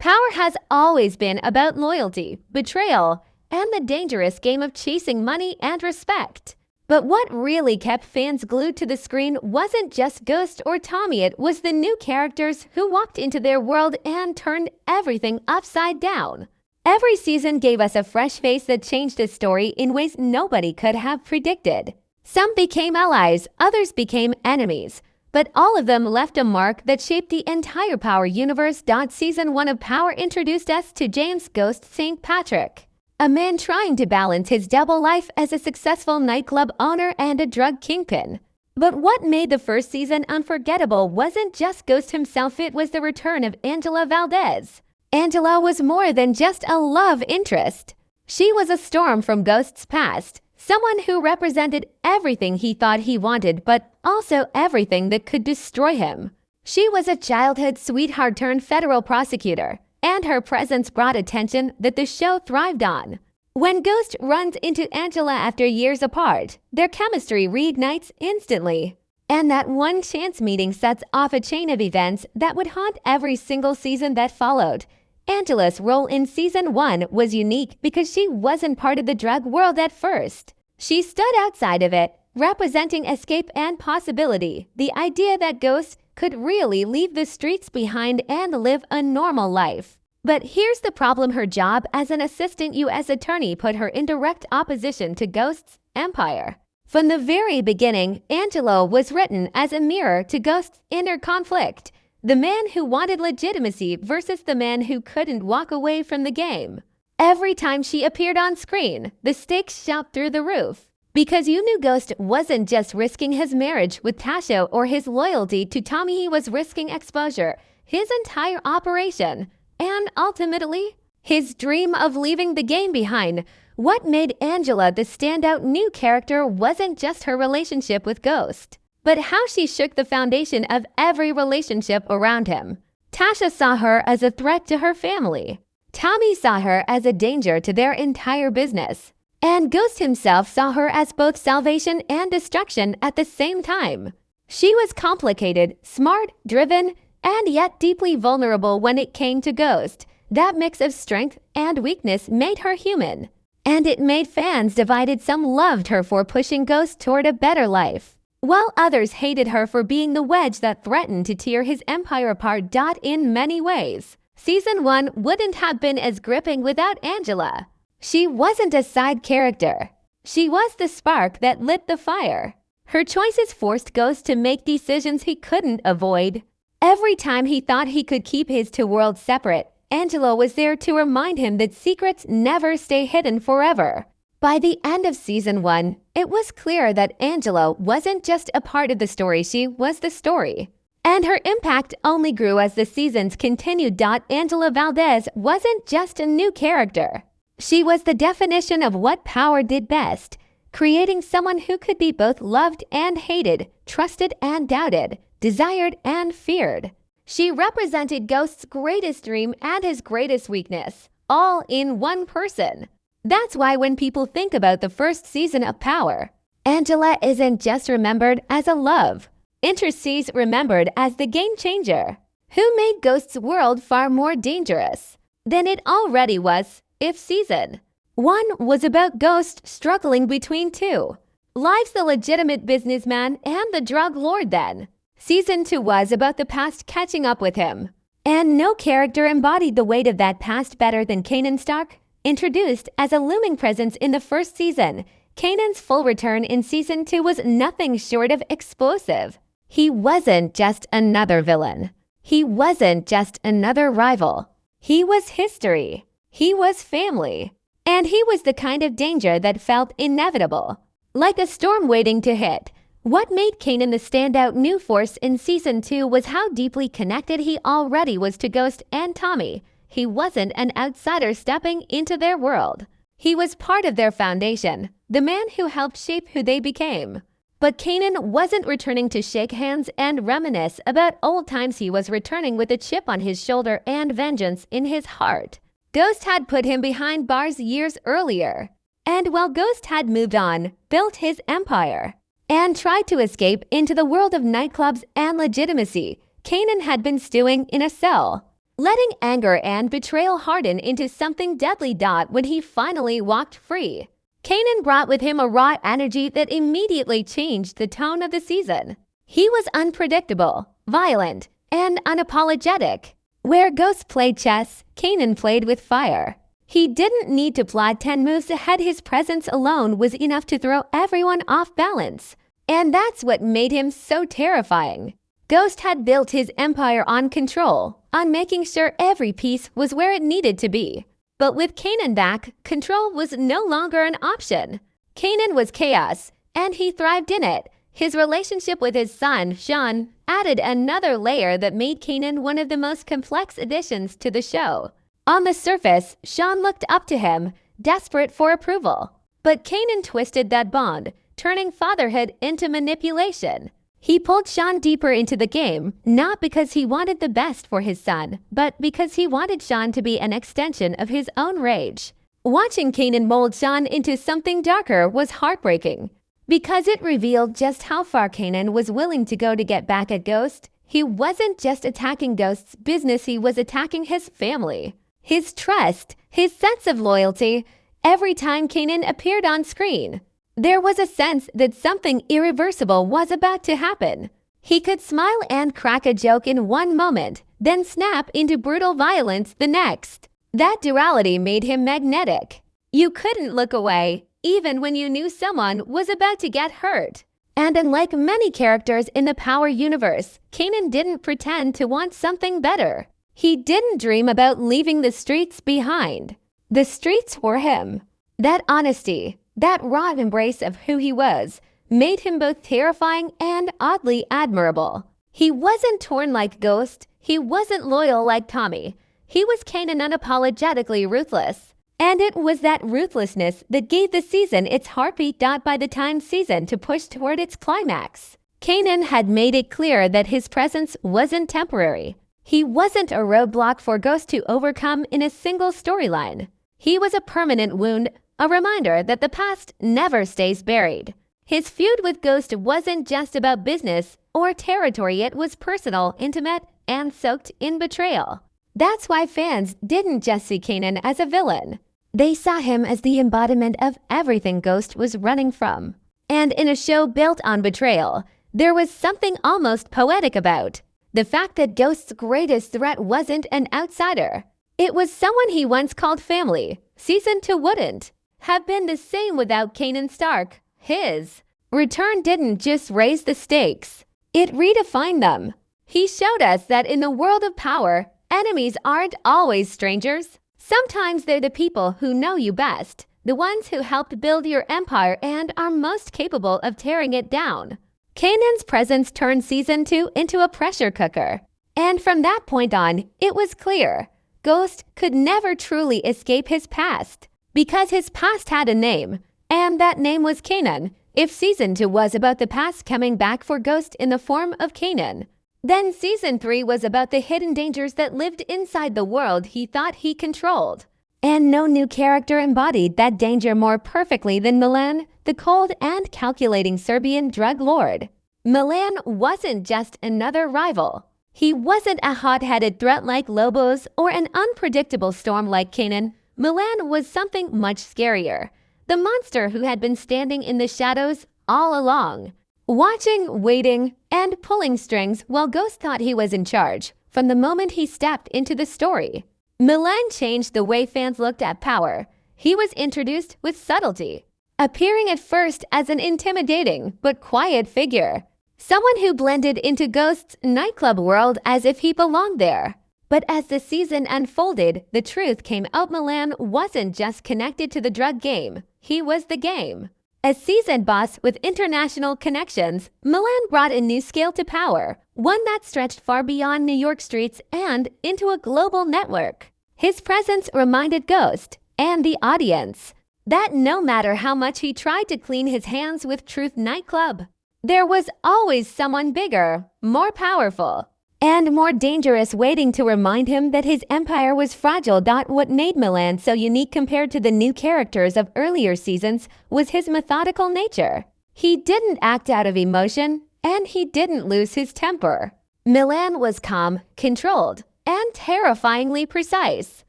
Power has always been about loyalty, betrayal, and the dangerous game of chasing money and respect. But what really kept fans glued to the screen wasn't just Ghost or Tommy, it was the new characters who walked into their world and turned everything upside down. Every season gave us a fresh face that changed the story in ways nobody could have predicted. Some became allies, others became enemies, but all of them left a mark that shaped the entire Power universe. Season 1 of Power introduced us to James Ghost St. Patrick, a man trying to balance his double life as a successful nightclub owner and a drug kingpin. But what made the first season unforgettable wasn't just Ghost himself, it was the return of Angela Valdez. Angela was more than just a love interest. She was a storm from Ghost's past, someone who represented everything he thought he wanted, but also everything that could destroy him. She was a childhood sweetheart turned federal prosecutor, and her presence brought attention that the show thrived on. When Ghost runs into Angela after years apart, their chemistry reignites instantly. And that one chance meeting sets off a chain of events that would haunt every single season that followed. Angela's role in Season 1 was unique because she wasn't part of the drug world at first. She stood outside of it, representing escape and possibility, the idea that Ghost could really leave the streets behind and live a normal life. But here's the problem: her job as an assistant U.S. attorney put her in direct opposition to Ghost's empire. From the very beginning, Angela was written as a mirror to Ghost's inner conflict, the man who wanted legitimacy versus the man who couldn't walk away from the game. Every time she appeared on screen, the stakes shot through the roof. Because you knew Ghost wasn't just risking his marriage with Tasha or his loyalty to Tommy, he was risking exposure, his entire operation, and ultimately, his dream of leaving the game behind. What made Angela the standout new character wasn't just her relationship with Ghost, but how she shook the foundation of every relationship around him. Tasha saw her as a threat to her family. Tommy saw her as a danger to their entire business. And Ghost himself saw her as both salvation and destruction at the same time. She was complicated, smart, driven, and yet deeply vulnerable when it came to Ghost. That mix of strength and weakness made her human. And it made fans divided. Some loved her for pushing Ghost toward a better life, while others hated her for being the wedge that threatened to tear his empire apart. In many ways, Season 1 wouldn't have been as gripping without Angela. She wasn't a side character. She was the spark that lit the fire. Her choices forced Ghost to make decisions he couldn't avoid. Every time he thought he could keep his two worlds separate, Angela was there to remind him that secrets never stay hidden forever. By the end of Season 1, it was clear that Angela wasn't just a part of the story, she was the story. And her impact only grew as the seasons continued. Angela Valdez wasn't just a new character. She was the definition of what Power did best, creating someone who could be both loved and hated, trusted and doubted, desired and feared. She represented Ghost's greatest dream and his greatest weakness, all in one person. That's why when people think about the first season of Power, Angela isn't just remembered as a love interest, she's remembered as the game changer, who made Ghost's world far more dangerous than it already was. If Season 1 was about Ghost struggling between two lives, the legitimate businessman and the drug lord, then Season 2 was about the past catching up with him. And no character embodied the weight of that past better than Kanan Stark. Introduced as a looming presence in the first season, Kanan's full return in Season 2 was nothing short of explosive. He wasn't just another villain. He wasn't just another rival. He was history. He was family. And he was the kind of danger that felt inevitable, like a storm waiting to hit. What made Kanan the standout new force in Season 2 was how deeply connected he already was to Ghost and Tommy. He wasn't an outsider stepping into their world. He was part of their foundation, the man who helped shape who they became. But Kanan wasn't returning to shake hands and reminisce about old times. He was returning with a chip on his shoulder and vengeance in his heart. Ghost had put him behind bars years earlier. And while Ghost had moved on, built his empire, and tried to escape into the world of nightclubs and legitimacy, Kanan had been stewing in a cell. letting anger and betrayal harden into something deadly. When he finally walked free, Kanan brought with him a raw energy that immediately changed the tone of the season. He was unpredictable, violent, and unapologetic. Where Ghost played chess, Kanan played with fire. He didn't need to plot 10 moves ahead. His presence alone was enough to throw everyone off balance. And that's what made him so terrifying. Ghost had built his empire on control, on making sure every piece was where it needed to be. But with Kanan back, control was no longer an option. Kanan was chaos, and he thrived in it. His relationship with his son, Sean, added another layer that made Kanan one of the most complex additions to the show. On the surface, Sean looked up to him, desperate for approval. But Kanan twisted that bond, turning fatherhood into manipulation. He pulled Sean deeper into the game, not because he wanted the best for his son, but because he wanted Sean to be an extension of his own rage. Watching Kanan mold Sean into something darker was heartbreaking, because it revealed just how far Kanan was willing to go to get back at Ghost. He wasn't just attacking Ghost's business, he was attacking his family, his trust, his sense of loyalty. Every time Kanan appeared on screen, there was a sense that something irreversible was about to happen. He could smile and crack a joke in one moment, then snap into brutal violence the next. That duality made him magnetic. You couldn't look away, even when you knew someone was about to get hurt. And unlike many characters in the Power universe, Kanan didn't pretend to want something better. He didn't dream about leaving the streets behind. The streets were him. That honesty, that raw embrace of who he was, made him both terrifying and oddly admirable. He wasn't torn like Ghost. He wasn't loyal like Tommy. He was Kanan, unapologetically ruthless. And it was that ruthlessness that gave the season its heartbeat. By the time season to push toward its climax, Kanan had made it clear that his presence wasn't temporary. He wasn't a roadblock for Ghost to overcome in a single storyline. He was a permanent wound, a reminder that the past never stays buried. His feud with Ghost wasn't just about business or territory, it was personal, intimate, and soaked in betrayal. That's why fans didn't just see Kanan as a villain. They saw him as the embodiment of everything Ghost was running from. And in a show built on betrayal, there was something almost poetic about the fact that Ghost's greatest threat wasn't an outsider. It was someone he once called family. Season 2 wouldn't have been the same without Kanan Stark. His return didn't just raise the stakes, it redefined them. He showed us that in the world of power, enemies aren't always strangers. Sometimes they're the people who know you best, the ones who helped build your empire and are most capable of tearing it down. Kanan's presence turned Season 2 into a pressure cooker. And from that point on, it was clear Ghost could never truly escape his past, because his past had a name, and that name was Kanan. If Season 2 was about the past coming back for Ghost in the form of Kanan, then Season 3 was about the hidden dangers that lived inside the world he thought he controlled. And no new character embodied that danger more perfectly than Milan, the cold and calculating Serbian drug lord. Milan wasn't just another rival. He wasn't a hot-headed threat like Lobos or an unpredictable storm like Kanan. Milan was something much scarier. The monster who had been standing in the shadows all along, watching, waiting, and pulling strings while Ghost thought he was in charge. From the moment he stepped into the story, Milan changed the way fans looked at power. He was introduced with subtlety, appearing at first as an intimidating but quiet figure, someone who blended into Ghost's nightclub world as if he belonged there. But as the season unfolded, the truth came out. Milan wasn't just connected to the drug game, he was the game. As seasoned boss with international connections, Milan brought a new scale to power, one that stretched far beyond New York streets and into a global network. His presence reminded Ghost and the audience that no matter how much he tried to clean his hands with Truth Nightclub, there was always someone bigger, more powerful, and more dangerous waiting to remind him that his empire was fragile. What made Milan so unique compared to the new characters of earlier seasons was his methodical nature. He didn't act out of emotion, and he didn't lose his temper. Milan was calm, controlled, and terrifyingly precise.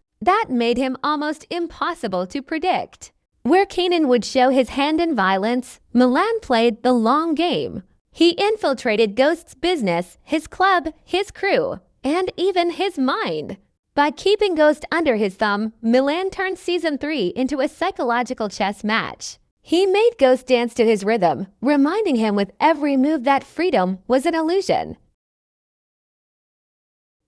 That made him almost impossible to predict. Where Kanan would show his hand in violence, Milan played the long game. He infiltrated Ghost's business, his club, his crew, and even his mind. By keeping Ghost under his thumb, Milan turned Season 3 into a psychological chess match. He made Ghost dance to his rhythm, reminding him with every move that freedom was an illusion.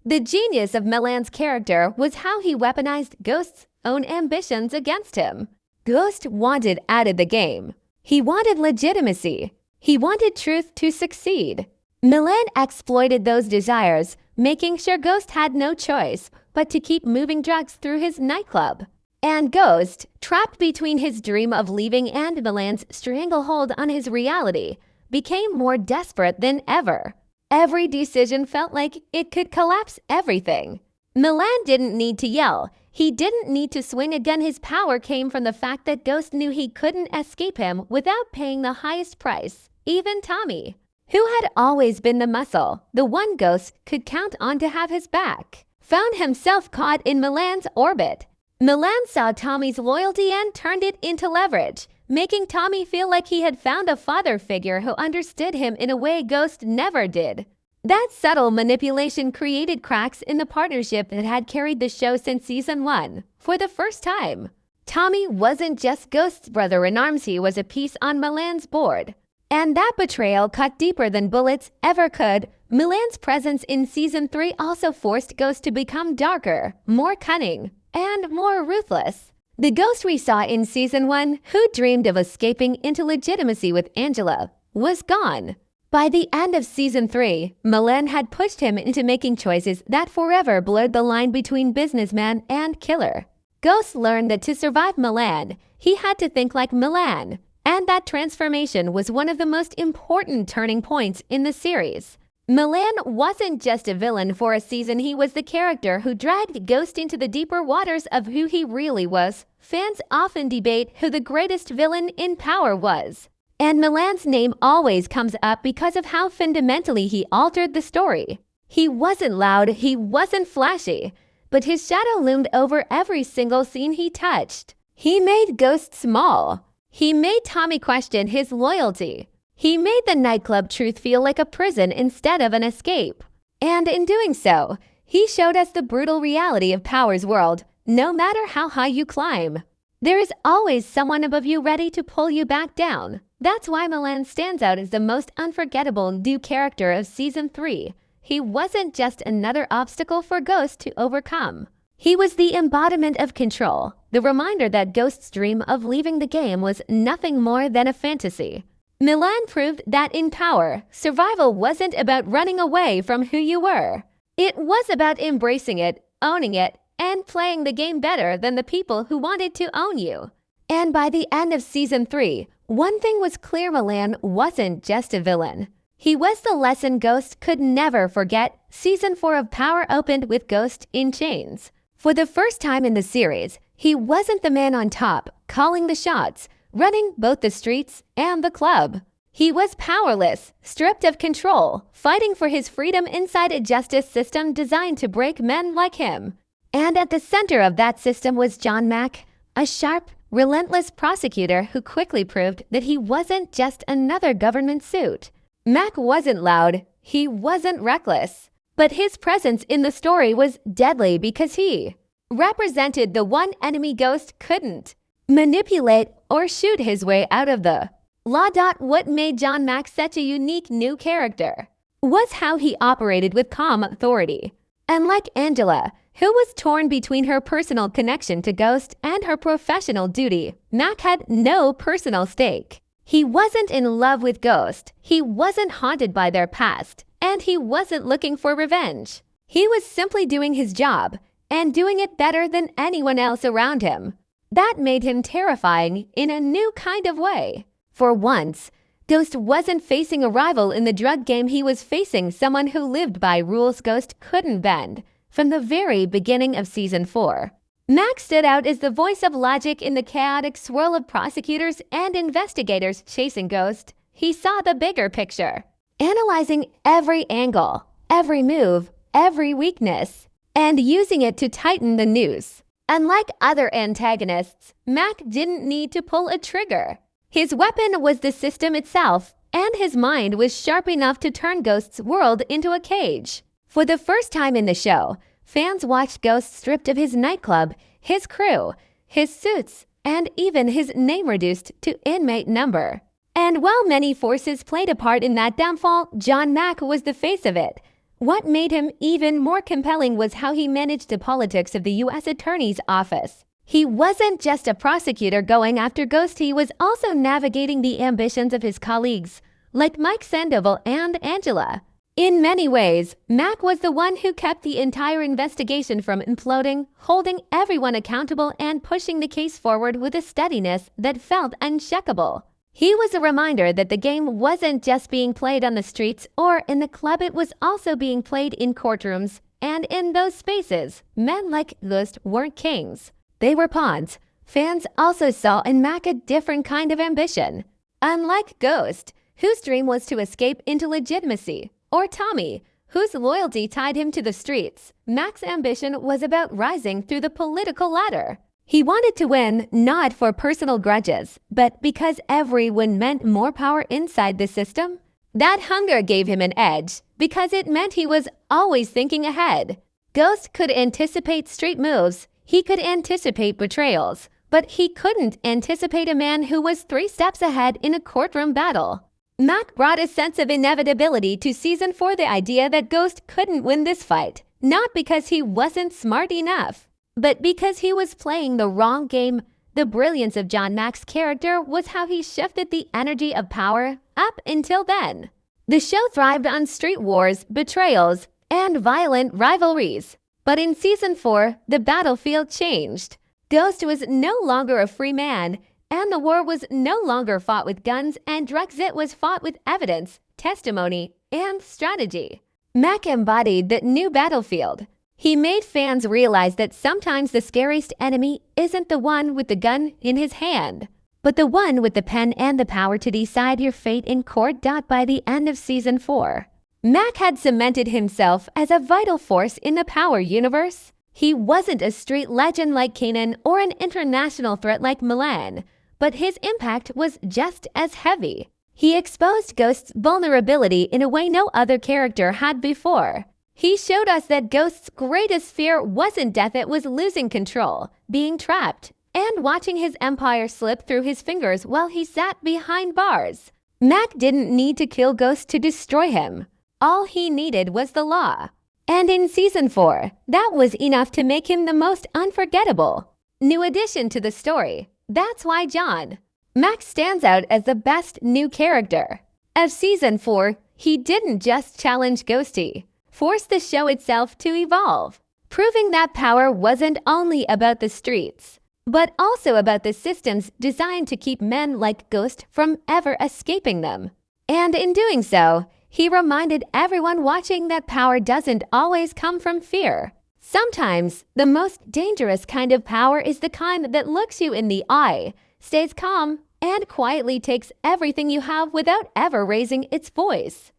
The genius of Milan's character was how he weaponized Ghost's own ambitions against him. Ghost wanted out of the game. He wanted legitimacy. He wanted truth to succeed. Milan exploited those desires, making sure Ghost had no choice but to keep moving drugs through his nightclub. And Ghost, trapped between his dream of leaving and Milan's stranglehold on his reality, became more desperate than ever. Every decision felt like it could collapse everything. Milan didn't need to yell. He didn't need to swing a gun. His power came from the fact that Ghost knew he couldn't escape him without paying the highest price, even Tommy, who had always been the muscle, the one Ghost could count on to have his back, found himself caught in Milan's orbit. Milan saw Tommy's loyalty and turned it into leverage, making Tommy feel like he had found a father figure who understood him in a way Ghost never did. That subtle manipulation created cracks in the partnership that had carried the show since Season 1. For the first time, Tommy wasn't just Ghost's brother-in-arms, he was a piece on Milan's board. And that betrayal cut deeper than bullets ever could. Milan's presence in Season 3 also forced Ghost to become darker, more cunning, and more ruthless. The Ghost we saw in Season 1, who dreamed of escaping into legitimacy with Angela, was gone. By the end of Season 3, Milan had pushed him into making choices that forever blurred the line between businessman and killer. Ghost learned that to survive Milan, he had to think like Milan. And that transformation was one of the most important turning points in the series. Milan wasn't just a villain for a season, he was the character who dragged Ghost into the deeper waters of who he really was. Fans often debate who the greatest villain in Power was. And Milan's name always comes up because of how fundamentally he altered the story. He wasn't loud, he wasn't flashy, but his shadow loomed over every single scene he touched. He made Ghost small. He made Tommy question his loyalty. He made the nightclub truth feel like a prison instead of an escape. And in doing so, he showed us the brutal reality of Power's world. No matter how high you climb, there is always someone above you ready to pull you back down. That's why Milan stands out as the most unforgettable new character of Season 3. He wasn't just another obstacle for Ghost to overcome. He was the embodiment of control, the reminder that Ghost's dream of leaving the game was nothing more than a fantasy. Milan proved that in Power, survival wasn't about running away from who you were. It was about embracing it, owning it, and playing the game better than the people who wanted to own you. And by the end of Season 3, one thing was clear: Milan wasn't just a villain. He was the lesson Ghost could never forget. Season 4 of Power opened with Ghost in chains. For the first time in the series, he wasn't the man on top, calling the shots, running both the streets and the club. He was powerless, stripped of control, fighting for his freedom inside a justice system designed to break men like him. And at the center of that system was John Mack, a sharp, relentless prosecutor who quickly proved that he wasn't just another government suit. Mack wasn't loud, he wasn't reckless, but his presence in the story was deadly because he represented the one enemy Ghost couldn't manipulate or shoot his way out of the law. What made John Mack such a unique new character was how he operated with calm authority. Unlike Angela, who was torn between her personal connection to Ghost and her professional duty, Mack had no personal stake. He wasn't in love with Ghost, he wasn't haunted by their past, and he wasn't looking for revenge. He was simply doing his job, and doing it better than anyone else around him. That made him terrifying in a new kind of way. For once, Ghost wasn't facing a rival in the drug game, he was facing someone who lived by rules Ghost couldn't bend. From the very beginning of Season 4, Mack stood out as the voice of logic in the chaotic swirl of prosecutors and investigators chasing Ghost. He saw the bigger picture, analyzing every angle, every move, every weakness. and using it to tighten the noose. Unlike other antagonists, Mac didn't need to pull a trigger. His weapon was the system itself, and his mind was sharp enough to turn Ghost's world into a cage. For the first time in the show, fans watched Ghost stripped of his nightclub, his crew, his suits, and even his name reduced to inmate number. And while many forces played a part in that downfall, John Mack was the face of it. What made him even more compelling was how he managed the politics of the U.S. Attorney's Office. He wasn't just a prosecutor going after Ghost, he was also navigating the ambitions of his colleagues, like Mike Sandoval and Angela. In many ways, Mac was the one who kept the entire investigation from imploding, holding everyone accountable and pushing the case forward with a steadiness that felt unshakable. He was a reminder that the game wasn't just being played on the streets or in the club, it was also being played in courtrooms, and in those spaces, men like Ghost weren't kings. They were pawns. Fans also saw in Mac a different kind of ambition. Unlike Ghost, whose dream was to escape into legitimacy, or Tommy, whose loyalty tied him to the streets, Mac's ambition was about rising through the political ladder. He wanted to win not for personal grudges, but because every win meant more power inside the system. That hunger gave him an edge, because it meant he was always thinking ahead. Ghost could anticipate street moves, he could anticipate betrayals, but he couldn't anticipate a man who was 3 steps ahead in a courtroom battle. Mac brought a sense of inevitability to Season 4, the idea that Ghost couldn't win this fight, not because he wasn't smart enough, but because he was playing the wrong game. The brilliance of John Mac's character was how he shifted the energy of power up until then. The show thrived on street wars, betrayals, and violent rivalries. But in Season 4, the battlefield changed. Ghost was no longer a free man, and the war was no longer fought with guns and drugs, it was fought with evidence, testimony, and strategy. Mac embodied that new battlefield. He made fans realize that sometimes the scariest enemy isn't the one with the gun in his hand, but the one with the pen and the power to decide your fate in court. By the end of Season 4, Mac had cemented himself as a vital force in the Power universe. He wasn't a street legend like Kanan or an international threat like Milan, but his impact was just as heavy. He exposed Ghost's vulnerability in a way no other character had before. He showed us that Ghost's greatest fear wasn't death, it was losing control, being trapped, and watching his empire slip through his fingers while he sat behind bars. Mac didn't need to kill Ghost to destroy him. All he needed was the law. And in Season 4, that was enough to make him the most unforgettable new addition to the story. That's why John Mac stands out as the best new character of Season 4. He didn't just challenge Ghosty, forced the show itself to evolve, proving that power wasn't only about the streets, but also about the systems designed to keep men like Ghost from ever escaping them. And in doing so, he reminded everyone watching that power doesn't always come from fear. Sometimes, the most dangerous kind of power is the kind that looks you in the eye, stays calm, and quietly takes everything you have without ever raising its voice.